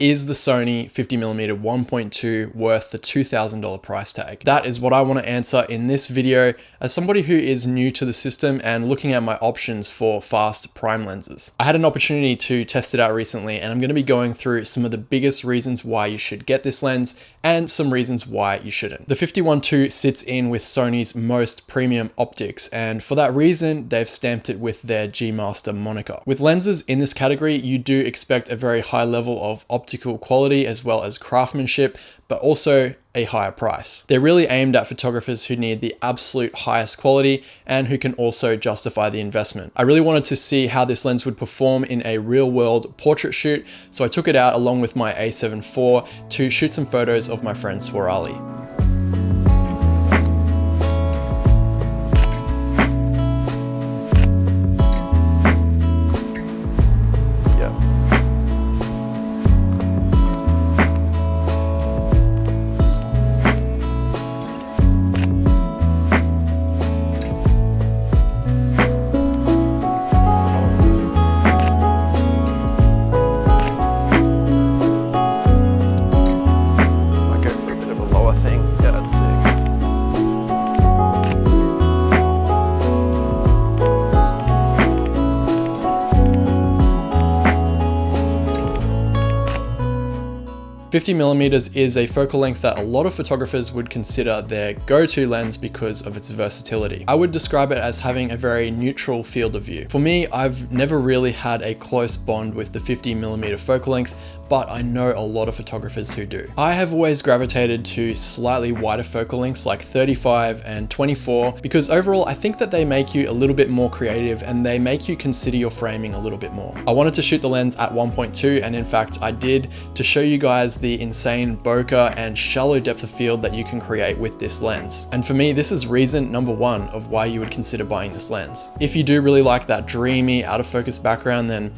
is the Sony 50mm 1.2 worth the $2,000 price tag? That is what I want to answer in this video as somebody who is new to the system and looking at my options for fast prime lenses. I had an opportunity to test it out recently, and I'm going to be going through some of the biggest reasons why you should get this lens and some reasons why you shouldn't. The 50-1.2 sits in with Sony's most premium optics, and for that reason, they've stamped it with their G Master moniker. With lenses in this category, you do expect a very high level of optical quality as well as craftsmanship, but also a higher price. They're really aimed at photographers who need the absolute highest quality and who can also justify the investment. I really wanted to see how this lens would perform in a real world portrait shoot, so I took it out along with my A7 IV to shoot some photos of my friend Swarali. $50mm is a focal length that a lot of photographers would consider their go-to lens because of its versatility. I would describe it as having a very neutral field of view. For me, I've never really had a close bond with the 50mm focal length, but I know a lot of photographers who do. I have always gravitated to slightly wider focal lengths like 35 and 24 because overall I think that they make you a little bit more creative and they make you consider your framing a little bit more. I wanted to shoot the lens at 1.2, and in fact I did, to show you guys the insane bokeh and shallow depth of field that you can create with this lens. And for me, this is reason number one of why you would consider buying this lens. If you do really like that dreamy out of focus background, then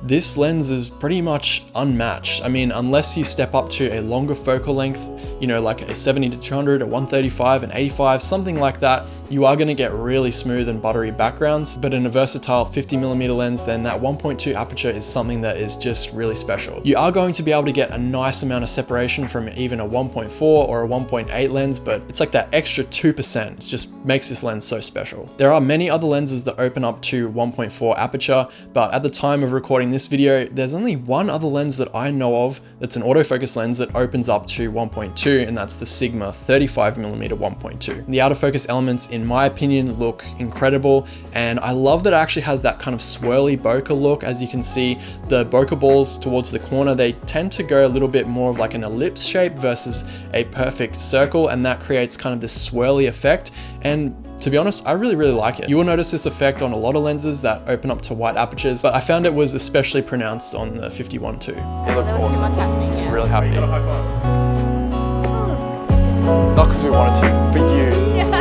this lens is pretty much unmatched. I mean, unless you step up to a longer focal length, you know, like a 70-200, a 135, an 85, something like that, you are gonna get really smooth and buttery backgrounds. But in a versatile 50mm lens, then that 1.2 aperture is something that is just really special. You are going to be able to get a nice amount of separation from even a 1.4 or a 1.8 lens, but it's like that extra 2%. It just makes this lens so special. There are many other lenses that open up to 1.4 aperture, but at the time of recording this video, there's only one other lens that I know of that's an autofocus lens that opens up to 1.2, and that's the Sigma 35mm 1.2. The out of focus elements, in my opinion, look incredible, and I love that it actually has that kind of swirly bokeh look. As you can see, the bokeh balls towards the corner, they tend to go a little bit more of like an ellipse shape versus a perfect circle, and that creates kind of this swirly effect. And to be honest, I really like it. You will notice this effect on a lot of lenses that open up to wide apertures, but I found it was especially pronounced on the 50-1.2. It looks awesome. Yeah. Really happy. Not because we wanted to, for you. Yeah.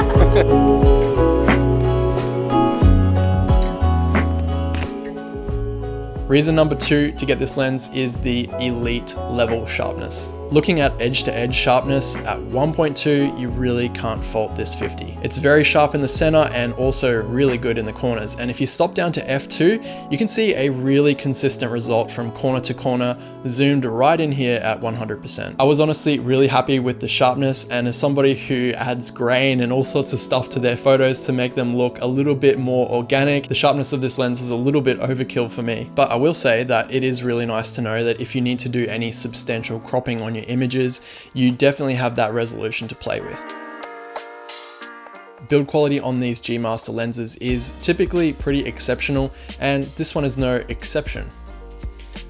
Reason number two to get this lens is the elite level sharpness. Looking at edge-to-edge sharpness at 1.2, you really can't fault this 50. It's very sharp in the center and also really good in the corners. And if you stop down to f2, you can see a really consistent result from corner to corner, zoomed right in here at 100%. I was honestly really happy with the sharpness, and as somebody who adds grain and all sorts of stuff to their photos to make them look a little bit more organic, the sharpness of this lens is a little bit overkill for me. But I will say that it is really nice to know that if you need to do any substantial cropping on your images, you definitely have that resolution to play with. Build quality on these G Master lenses is typically pretty exceptional, and this one is no exception.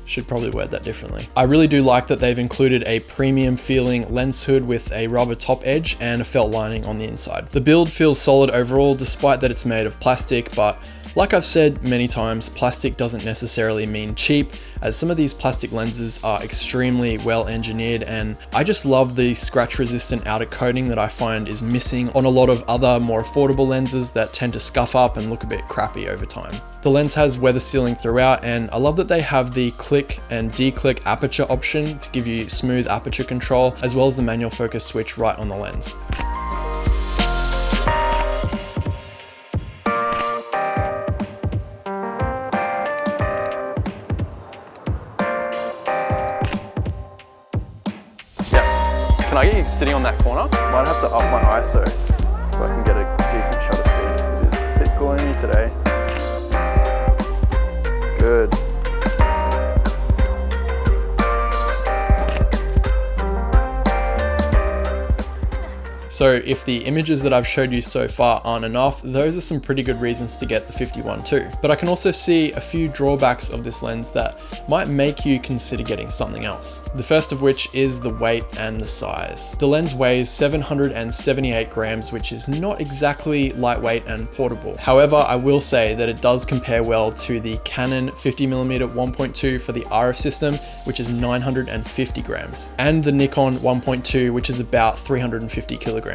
Should probably word that differently. I really do like that they've included a premium feeling lens hood with a rubber top edge and a felt lining on the inside. The build feels solid overall, despite that it's made of plastic, but like I've said many times, plastic doesn't necessarily mean cheap, as some of these plastic lenses are extremely well engineered, and I just love the scratch resistant outer coating that I find is missing on a lot of other more affordable lenses that tend to scuff up and look a bit crappy over time. The lens has weather sealing throughout, and I love that they have the click and declick aperture option to give you smooth aperture control, as well as the manual focus switch right on the lens. Can I get you sitting on that corner? Might have to up my ISO so I can get a decent shutter speed because it is a bit gloomy today. Good. So if the images that I've showed you so far aren't enough, those are some pretty good reasons to get the 51-2. But I can also see a few drawbacks of this lens that might make you consider getting something else. The first of which is the weight and the size. The lens weighs 778 grams, which is not exactly lightweight and portable. However, I will say that it does compare well to the Canon 50mm 1.2 for the RF system, which is 950 grams, and the Nikon 1.2, which is about 350 kilograms.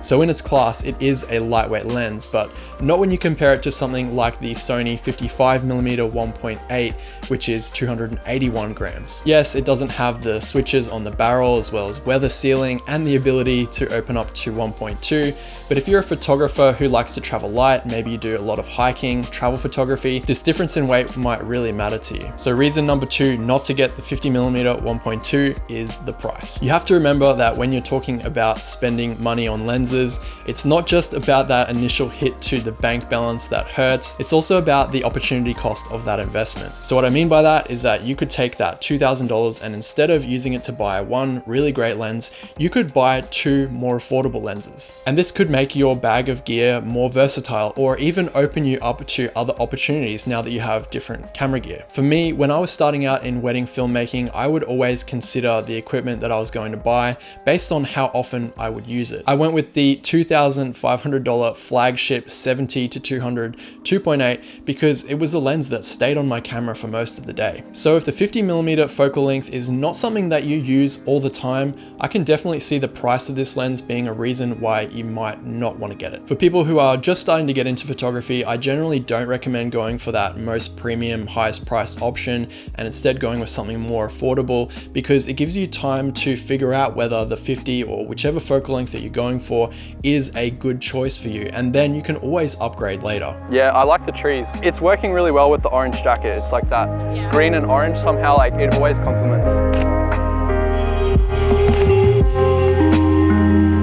So in its class, it is a lightweight lens, but not when you compare it to something like the Sony 55mm 1.8, which is 281 grams. Yes, it doesn't have the switches on the barrel as well as weather sealing and the ability to open up to 1.2, but if you're a photographer who likes to travel light, maybe you do a lot of hiking, travel photography, this difference in weight might really matter to you. So reason number 2 not to get the 50mm 1.2 is the price. You have to remember that when you're talking about spending money on lenses, it's not just about that initial hit to the bank balance that hurts, it's also about the opportunity cost of that investment. So what I mean by that is that you could take that $2,000 and instead of using it to buy one really great lens, you could buy 2 more affordable lenses. And this could make your bag of gear more versatile or even open you up to other opportunities now that you have different camera gear. For me, when I was starting out in wedding filmmaking, I would always consider the equipment that I was going to buy based on how often I would use it. I went with the $2,500 flagship 70-200 2.8 because it was a lens that stayed on my camera for most of the day. So if the 50mm focal length is not something that you use all the time, I can definitely see the price of this lens being a reason why you might not want to get it. For people who are just starting to get into photography, I generally don't recommend going for that most premium, highest price option and instead going with something more affordable because it gives you time to figure out whether the 50 or whichever focal length that you're going for is a good choice for you, and then you can always upgrade later. Yeah, I like the trees. It's working really well with the orange jacket. It's like that green and orange somehow, like it always complements.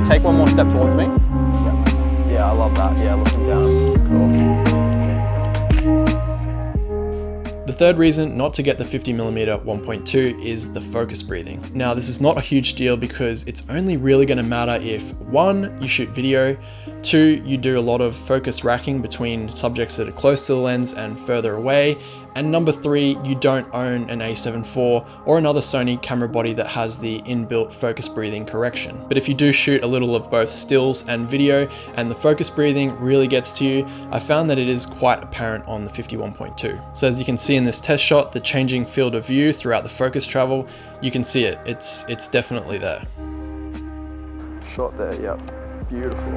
Take one more step towards me. Yeah, I love that. Yeah, looking down, it's cool. The third reason not to get the 50mm 1.2 is the focus breathing. Now, this is not a huge deal because it's only really going to matter if 1, you shoot video, 2, you do a lot of focus racking between subjects that are close to the lens and further away, and number 3, you don't own an A7 IV or another Sony camera body that has the inbuilt focus breathing correction. But if you do shoot a little of both stills and video and the focus breathing really gets to you, I found that it is quite apparent on the 51.2. So as you can see in this test shot, the changing field of view throughout the focus travel, you can see it. It's definitely there. Shot there, yep. Beautiful.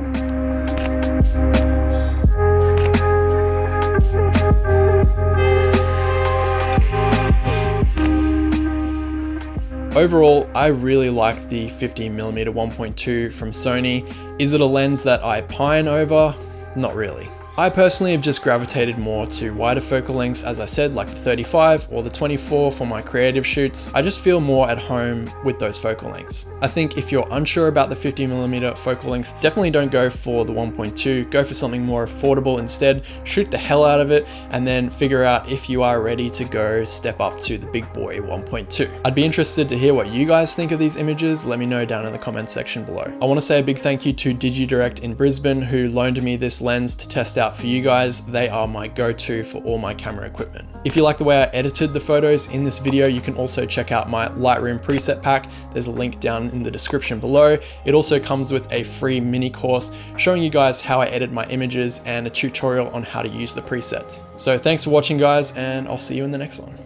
Overall, I really like the 50mm 1.2 from Sony. Is it a lens that I pine over? Not really. I personally have just gravitated more to wider focal lengths, as I said, like the 35 or the 24 for my creative shoots. I just feel more at home with those focal lengths. I think if you're unsure about the 50mm focal length, definitely don't go for the 1.2, go for something more affordable instead, shoot the hell out of it, and then figure out if you are ready to go step up to the big boy 1.2. I'd be interested to hear what you guys think of these images. Let me know down in the comments section below. I want to say a big thank you to DigiDirect in Brisbane who loaned me this lens to test out for you guys. They are my go-to for all my camera equipment. If you like the way I edited the photos in this video, you can also check out my Lightroom preset pack. There's a link down in the description below. It also comes with a free mini course showing you guys how I edit my images and a tutorial on how to use the presets. So thanks for watching guys, and I'll see you in the next one.